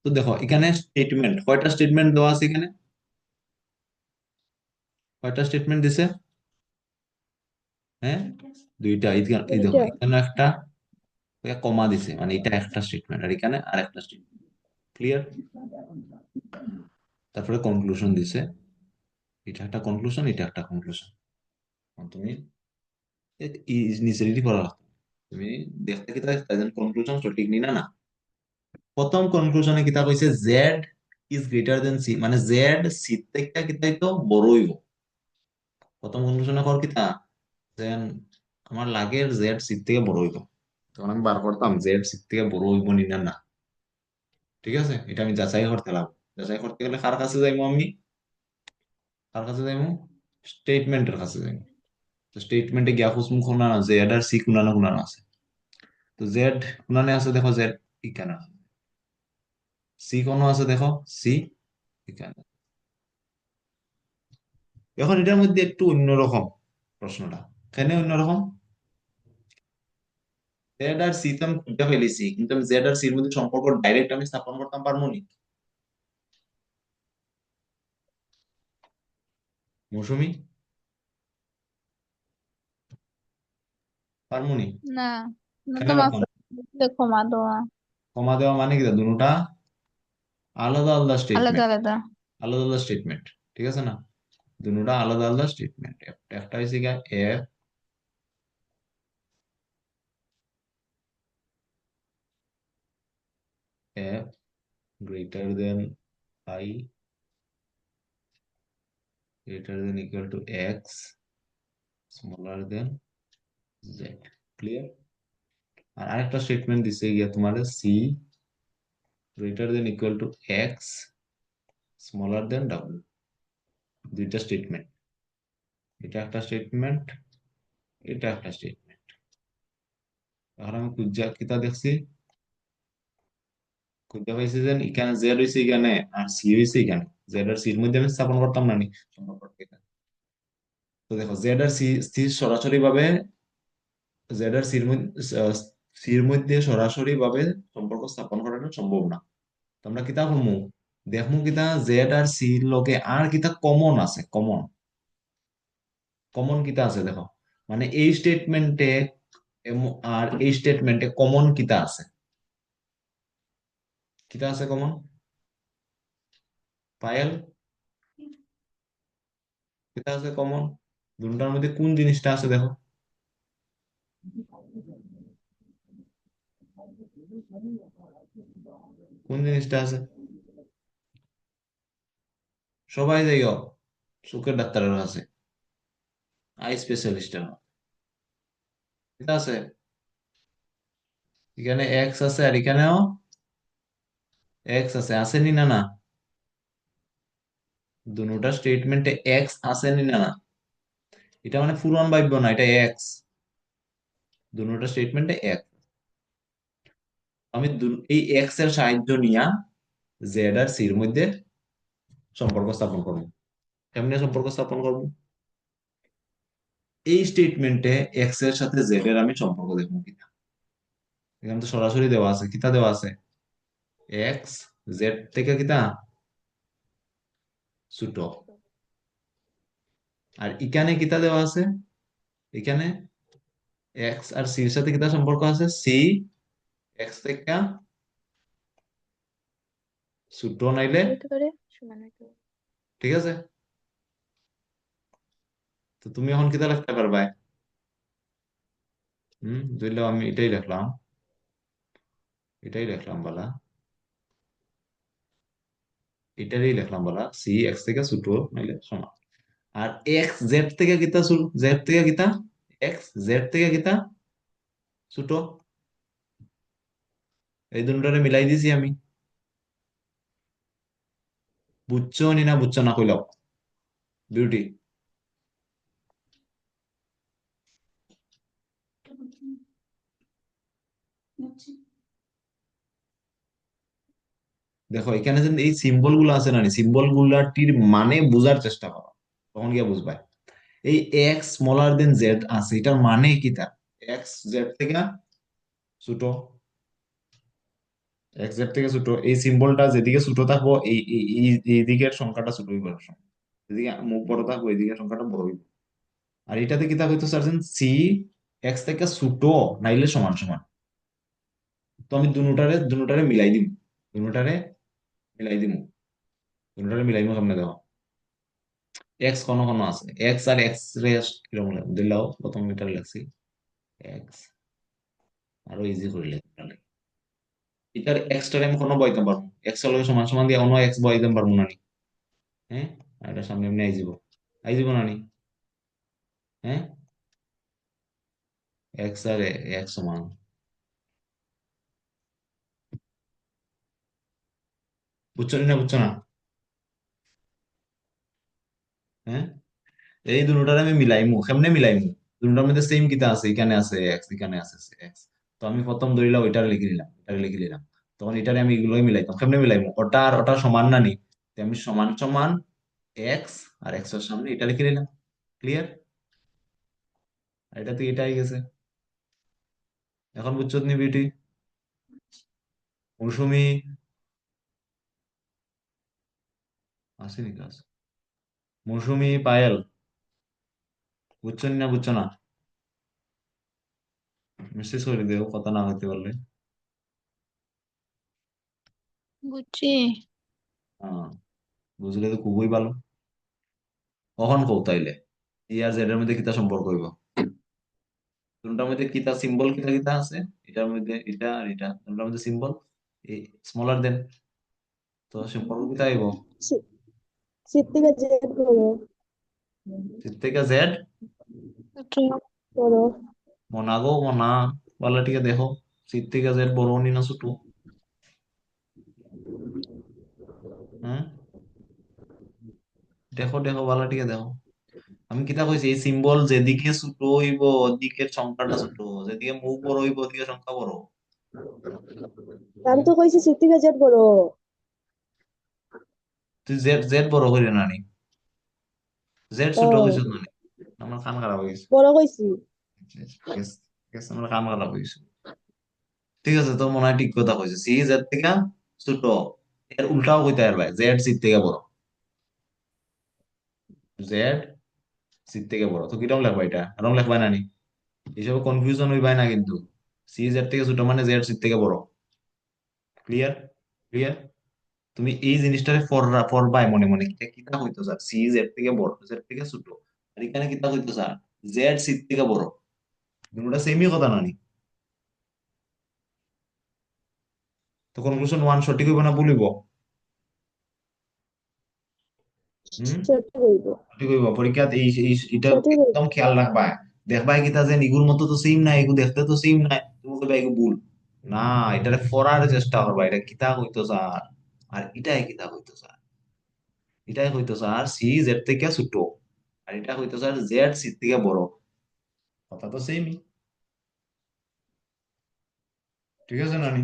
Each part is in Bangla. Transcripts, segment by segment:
তো দেখো এখানে স্টেটমেন্ট, কয়টা স্টেটমেন্ট দেওয়া আছে এখানে? কয়টা স্টেটমেন্ট দিছে? হ্যাঁ, দুইটা। এই দেখো দুইটা। এখানে একটা কমা দিছে, মানে এটা একটা স্টেটমেন্ট আর এখানে আর একটা স্টেটমেন্ট। ক্লিয়ার? তারপরে কনক্লুশন দিছে, এটা একটা কনক্লুশন, এটা একটা কনক্লুশন। তুমি নিচে পড়া রাখো, তুমি দেখতে কি তাই কনক্লুশন সঠিক নি না না। প্রথম কনক্লুশনে কিতা কইছে, Z is greater than C, মানে জেড সি থেকে কিতাই তো বড় হইব। প্রথম কনক্লুশনে কর কিতা, যেন আমার লাগে জেড সি থেকে বড় হইব। তখন আমি বার করতাম জেড সি থেকে বড় হইব নি না না। ঠিক আছে, এটা আমি যাচাই করতে লাগবো। যাচাই করতে গেলে কার কাছে যাইবো আমি? কার কাছে যাইবো? স্টেটমেন্টের কাছে যাইবো। তো স্টেটমেন্টে গিয়া খুঁজমু কোনা না জেড আর সি কোনা না কোনা আছে। তো জেড কোনানে আছে, দেখো জেড এখানে আছে। সি কোনো আছে, দেখো সি এখানে। এখন এটার মধ্যে একটু অন্যরকম প্রশ্নটা। কেন অন্যরকম? জেড আর সি তো আমি খুঁজে ফেলেছি, কিন্তু আমি জেড আর সির মধ্যে সম্পর্ক ডাইরেক্ট আমি স্থাপন করতাম পারবো নি? মৌসুমি, পারবো নি? না, না কেন তো পারতাম না? মাস্টার ক্ষমা দেওয়া। কমা দেওয়া মানে কি, দুটা আলাদা আলাদা আলাদা স্টেটমেন্ট, আলাদা। আলাদা আলাদা স্টেটমেন্ট। ঠিক আছে না? দুটা আলাদা আলাদা স্টেটমেন্ট। একটা হয়েছে গিয়া F, F greater than I, greater than equal to X, smaller than Z. Clear? আর আরেকটা স্টেটমেন্ট দিছে গিয়া তোমার C greater than equal to X, smaller than W. দুইটা স্টেটমেন্ট, এটা একটা স্টেটমেন্ট, এটা একটা স্টেটমেন্ট। এখন আমি খুঁজা কিতা দেখছি, খুঁজা পাইছি যে এখানে জেড হয়েছে এখানে আর সি হয়েছে এখানে। জেড আর সির মধ্যে আমি স্থাপন করতাম না নি সম্পর্কটা? তো দেখো জেড আর সি, সি সরাসরি ভাবে জেড আর সির মধ্যে সরাসরি ভাবে সম্পর্ক স্থাপন করাটা সম্ভব না। তো আমরা কিতা করবো, দেখবো কিতা জেড আর সির লগে আর কিতা কমন আছে, কমন। কমন কিতা আছে দেখো, মানে এই স্টেটমেন্টে আর এই স্টেটমেন্টে কমন কিতা আছে, কিতা আছে কমন? পায়েল, কিতা আছে কমন? দুটার মধ্যে কোন জিনিসটা আছে দেখো, কোন জিনিসটা আছে? সবাই যাইও চোখের ডাক্তারের কাছে, আই স্পেশালিস্টের। কিতা আছে? এখানে এক্স আছে আর এখানেও এক্স আছে, আসেনি না না? দুটা স্টেটমেন্টে এক্স আসেনি না না? এটা মানে ফুরন বাক্য না, এটা এক্স। দুটা স্টেটমেন্টে এক্স। আমি এই এক্স এর সাহায্য নিয়া জেড আর সির মধ্যে সম্পর্ক স্থাপন করবো। কেমনে সম্পর্ক স্থাপন করবো? এই স্টেটমেন্টে এক্স এর সাথে জেড এর আমি সম্পর্ক দেখবো কিনা। এখানে তো সরাসরি দেওয়া আছে, কিতা দেওয়া আছে, এক্স জেড থেকে কিতা ছোট। আর এখানে কিতা দেওয়া আছে, এখানে এক্স আর সির সাথে কিতা সম্পর্ক আছে, সি এক্স থেকে ছোট নাইলে। হইতে পারে, সমান হইতে পারে। ঠিক আছে, তো তুমি এখন কিতা লিখতে পারবা? বুঝলো, আমি এটাই লিখলাম, এটাই লিখলাম বলা, এটারই লিখলাম বলা, সি এক্স থেকে ছোট নাইলে সমান। আর এক্স জেড থেকে কিতা জেড থেকে কিতা, এক্স জেড থেকে কিতা ছোট। এই দুটারে মিলাই দিছি আমি। বুঝছো নি না বুঝছো না কইলাও বিউটি? দেখো এখানে যে এই সিম্বল গুলো আছে না, সিম্বল গুলাটির মানে বোঝার চেষ্টা করো, তখন গিয়ে বুঝবা। এই এক্স স্মলার দেন জেড আছে, এটার মানে কি? তা এক্স জেড থেকে ছোট। এক্স জেড থেকে ছোট, এই সিম্বলটা যেদিকে ছোট থাকবো এই দিকের সংখ্যাটা ছোট হইব, যেদিকে মুখ বড় থাকবো এই দিকের সংখ্যাটা বড় হইব। আর এটাতে কিতা হইতো স্যার, সি এক্স থেকে ছোট নাইলে সমান সমান। তো আমি দুটারে দুটারে মিলাই দিম, দুটারে মিলাই দিম, দুটারে মিলাইমু সামনে দেখো। এক্স কোন কোন আছে, এক্স আর এক্স রে কিরকম দিলাও, প্রথম মিটার লাগছি এক্স, আরো ইজি করিলে তাহলে এটার এক্সট্রা আমি কোনো বইতে পারবো, এক্স এর লগে সমান সমান দিয়ে অন্য এক্স বইতে পারবো না নি? হ্যাঁ, আর এটা সামনে এমনি আইজিব না নি? হ্যাঁ, এক্স আর এক্স সমান, বুঝছো না বুঝছো না? হ্যাঁ, এই দুটারে আমি মিলাইমু, কেমনে মিলাইমু? দুটার মধ্যে সেম কিতা আছে, এখানে আছে এক্স, এখানে আছে এক্স। তো আমি প্রথম ধরিলাম ওইটারে লিখে নিলাম, এটারে লিখে নিলাম, তখন এটারে আমি এগুলোই মিলাইতাম, কেমনে মিলাইমু? ওটা আর ওটা সমান না নি? তো আমি সমান সমান এক্স আর এক্স এর সামনে এটা লিখে নিলাম। ক্লিয়ার? আর এটা তো এটাই গেছে। এখন বুঝছো নি বিউটি? মৌসুমি আসেনি কাজ, মৌসুমি পায়েল, বুঝছো না বুঝছো না? মেসেজ করে দেও কথা না হইতে পারলে। বুঝছি। হ্যাঁ, বুঝলে তো খুবই ভালো। কখন কৌ তাইলে ই আর জেড এর মধ্যে কিতা সম্পর্ক হইব? দুটার মধ্যে কিতা সিম্বল, কিতা কিতা আছে, এটার মধ্যে এটা আর এটা, দুটার মধ্যে সিম্বল এই স্মলার দেন, তো সম্পর্ক কিতা হইব? সিদ্দিকা জেদ করো। সি থেকে জেড তো করো। মনা গো মনা, বলা টিকে দেখো, সি থেকে জেড বড় নি না ছোট? হ্যাঁ, দেখো দেখো বালা টিকে দেখো। আমি কিতা কইছি, এই সিম্বল যেদিকে ছোট হইব ওদিকের সংখ্যাটা ছোট, যেদিকে মুখ বড় হইব ওদিকে সংখ্যা বড়। আমি হ্যাঁ? তো কইছি সিদ্দিকা জেদ করো। তুই জেড জেড বড় হইলে নানি, জেড ছোট ও, হইছ নানি? আমার কান খারাপ হয়ে গেছে। বড় কইছি। আমার কান খারাপ হয়ে গেছে। ঠিক আছে, তো মনে হয় ঠিক কথা কইছে, সি জেড থেকে ছোট, এর উল্টাও কইতে পারবে, জেড সি থেকে বড়, জেড সি থেকে বড়। তো কিরকম লেখবা এটা, এরকম লেখবা নানি? হিসাবে কনফিউশন হইবাই না কিন্তু, সি জেড থেকে ছোট মানে জেড সি থেকে বড়। ক্লিয়ার? ক্লিয়ার? তুমি এই জিনিসটারে পড়বাই মনে মনে, এটা কিতা হইতো স্যার, সি জেড থেকে বড় জেড থেকে ছোট, আর এখানে কিতা হইতো স্যার, জেড সি থেকে বড়। দুটোটা সেমই কথা নানি? তো কনক্লুশন ওয়ান সঠিক হইব না ভুল হইব? হম, সঠিক হইব। সঠিক হইব। পরীক্ষাত এটা সঠিক হইব। একদম খেয়াল রাখবা, দেখবা কিতা যে নিগুর মতো তো সেম নাই, এগু দেখতে তো সেম নাই, তুমি কইবা এগু ভুল। না, এটারে পড়ার চেষ্টা করবা, এটা কিতা হইতো স্যার, আর এটাই কিতা হইতো স্যার, এটাই হইতো স্যার সি জেড থেকে ছোট, আর এটা হইতো স্যার জেড সি থেকে বড়। কথা তো সেমই। ঠিক আছে নানি?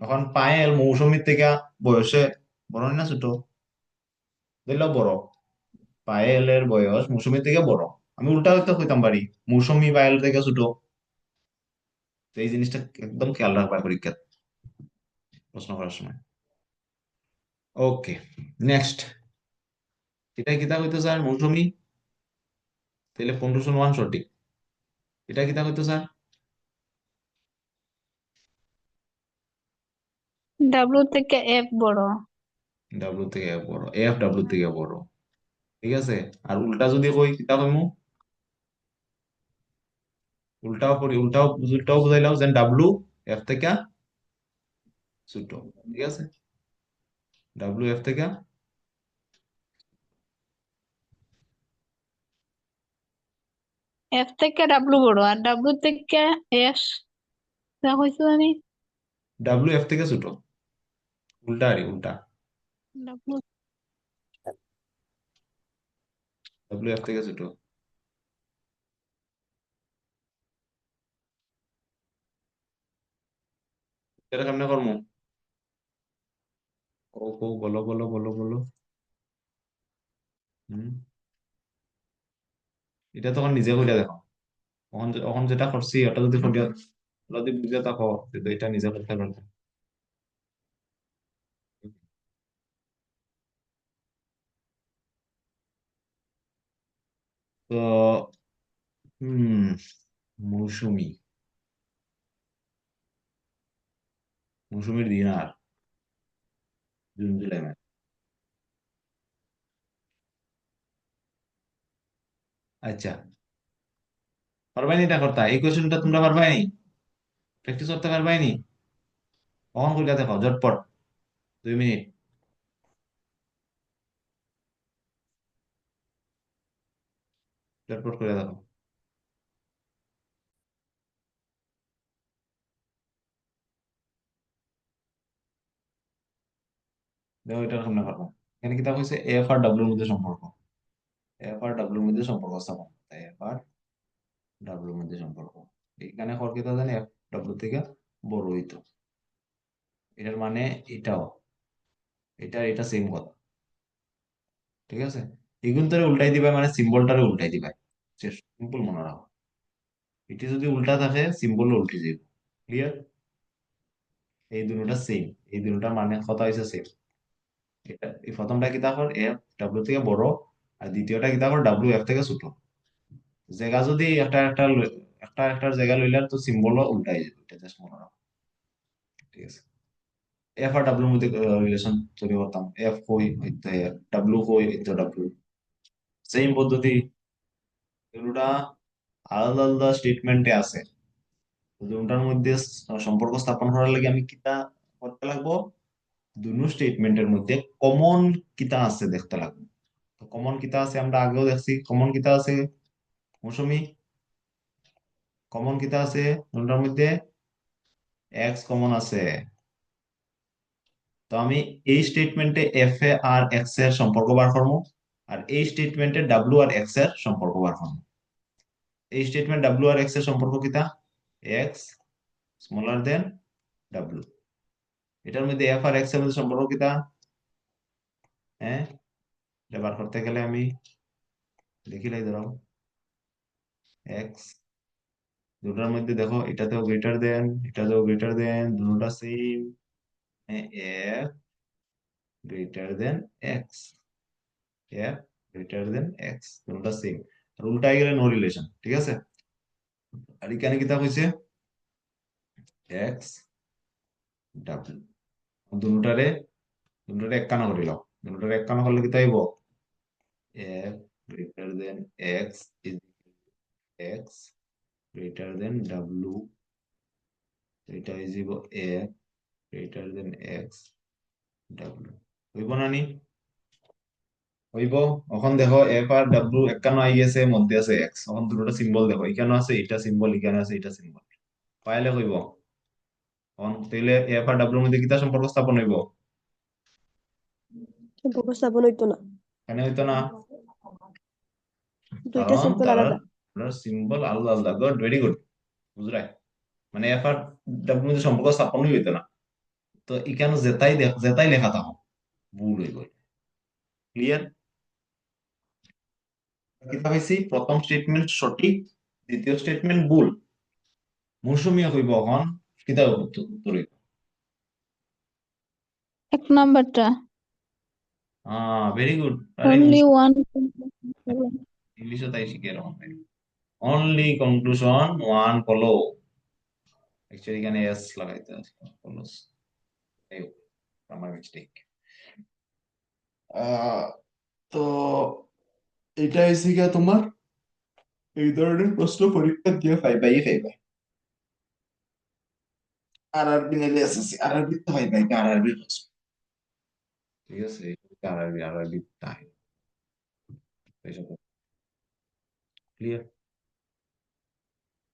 এখন পায়েল মৌসুমীর থেকে বয়সে বড় না ছোট? দিল বড়, পায়েলের বয়স মৌসুমীর থেকে বড়। আমি উল্টা হইতে কইতাম পারি, মৌসুমী পায়েল থেকে ছোট। তো এই জিনিসটা একদম খেয়াল রাখবা পরীক্ষা প্রশ্ন করার সময়। ওকে, নেক্সট। এটা কিতা হইতো স্যার, মৌসুমী, তাহলে কনক্লুশন ওয়ান সঠিক। এটা কিতা হইতো স্যার? ডাব্লিউ থেকে এফ বড়। ডাব্লু থেকে বড়, এফ ডাব্লু থেকে বড়। ঠিক আছে, আর উল্টা যদি কই কিতা কইমু? উল্টাও করি, উল্টাও উল্টাও বুঝাইলাম যে ডাব্লু এফ থেকে ছোট। ঠিক আছে, ডাব্লু এফ থেকে, এফ থেকে ডাব্লিউ বড় আর ডাব্লিউ থেকে এফ, তা কইছো আমি। ডাব্লু এফ থেকে ছোট, উল্টা আরে উল্টা, ডাব্লিউ ডাব্লু এফ থেকে ছোট। এটা কেমনে করবো? ও ও বলো বলো বলো বলো। হুম, এটা তখন নিজে কইরা দেখো, তখন তখন যেটা করছি ওটা যদি করিয়া যদি বুঝে থাকো কিন্তু এটা নিজে করতে পারবে। তো হুম মৌসুমী, মৌসুমীর দিন আর জুন জুলাই মাস। আচ্ছা, পারবাইনি এটা করতে, এই কোয়েশ্চেনটা তোমরা পারবাইনি, প্র্যাকটিস করতে পারবাইনি? কখন কইরা দেখো ঝটপট, 2 মিনিট, ঝটপট করে দেখো। দেখো এটা এরকম না পারবা। এখানে কি তা হয়েছে, এফ আর ডাব্লিউর মধ্যে সম্পর্ক, এফ আর ডাব্লিউর মধ্যে সম্পর্ক স্থাপন, তাই এফ আর ডাব্লিউর মধ্যে সম্পর্ক। এখানে হর কি তা জানি এফ ডাব্লিউ থেকে বড় হইতো, এটার মানে এটাও, এটা এটা সেম কথা, ঠিক আছে? এগুলো উল্টাই দিবা মানে সিম্বলটারে উল্টাই দিবা, সিম্পল মনে রাখো। এটি যদি উল্টা থাকে সিম্বল উল্টে যাবে। ক্লিয়ার? এই দুটোটা সেম, এই দুটোটা মানে কথা হয়েছে সেম। এটা এই প্রথমটা কি তাহলে এফ ডাব্লিউ থেকে বড়, আর দ্বিতীয়টা কি তাহলে ডাব্লিউ এফ থেকে ছোট। জায়গা যদি একটা একটার জায়গা লইলে তো সিম্বলও উল্টাই যাবে, এটা জাস্ট মনে রাখো। ঠিক আছে, এফ আর ডাব্লিউর মধ্যে রিলেশন তৈরি করতাম, এফ কই হইতে এফ, ডাব্লিউ কই হইতে ডাব্লিউ, সেম পদ্ধতি। এগুলোটা আলাদা আলাদা স্টেটমেন্টে আছে, তো দুটার মধ্যে সম্পর্ক স্থাপন করার লাগে আমি কিতা করতে লাগবো, দুনো স্টেটমেন্টের মধ্যে কমন কিতা আছে দেখতে লাগবে। তো কমন কিতা আছে আমরা আগেও দেখছি, কমন কিতা আছে মৌসুমী, কমন কিতা আছে দুটার মধ্যে, এক্স কমন আছে। তো আমি এই স্টেটমেন্টে এফ এ আর এক্স এর সম্পর্ক বার করবো, আর এই স্টেটমেন্টে ডাব্লিউ আর এক্স এর সম্পর্ক বার করবো। এই স্টেটমেন্ট ডাব্লিউ আর এক্স এর সম্পর্ক কিতা, এক্স স্মলার দেন ডাব্লিউ। এটার মধ্যে এফ আর এক্স এর মধ্যে সম্পর্ক কিতা, হ্যাঁ, এটা বার করতে গেলে আমি দেখিলাই ধরো, এক্স দুটার মধ্যে দেখো এটাতেও গ্রেটার দেন এটাতেও গ্রেটার দেন, দুটোটা same, F greater than X, F greater than X, দুটোটা সেম। আর উল্টাই গেলে নো রিলেশন, ঠিক আছে? আর এখানে কিতা হয়েছে, এক্স ডাব্লিউ, দুটারে দুটারে একখানা করে লাও, দুটারে একখানা করলে কিতা হইব, F greater than X is X greater than W, এটা is F greater than X W. হইব না নি? হইব। এখন দেখো এফ আর ডাব্লিউ একখানো আই গেছে, মধ্যে আছে এক্স, এখন দুটো সিম্বল দেখো, এখানে আছে এটা সিম্বল, এখানে আছে এটা সিম্বল, পাইলে হইব। এখন তাইলে এফ আর ডাব্লিউর মধ্যে কিতা সম্পর্ক স্থাপন হইব, সম্পর্ক স্থাপন হইতো না, এখানে হইতো না, দুইটা কারণ সিম্পল তারা আলাদা। সিম্বল আলাদা আলাদা। গুড, ভেরি গুড, বুঝলাই? মানে এফ আর ডাব্লিউর মধ্যে সম্পর্ক স্থাপনই হইতো না। তো এখানে যেটাই লেখা থাকো ভুল হইব। ক্লিয়ার? কিতা হয়েছি, প্রথম স্টেটমেন্ট সঠিক, দ্বিতীয় স্টেটমেন্ট ভুল। মৌসুমী হইব এখন কিতা উত্তর হইব, এক নাম্বারটা, ভেরি গুড। আরে only one. ইংলিশও তাই শিখে এরকম, only conclusion one follow, actually এখানে এস লাগাইতে আছে, ফলোস, আমার মিস্টেক। তো এটা হয়েছে গিয়া তোমার এই ধরনের প্রশ্ন পরীক্ষা দিয়ে পাইবাই। আর আরবি নিলে এসএসসি আর আরবি তো পাইবাই, আর আরবি প্রশ্ন, ঠিক আছে? আর আরবি তাই, ক্লিয়ার?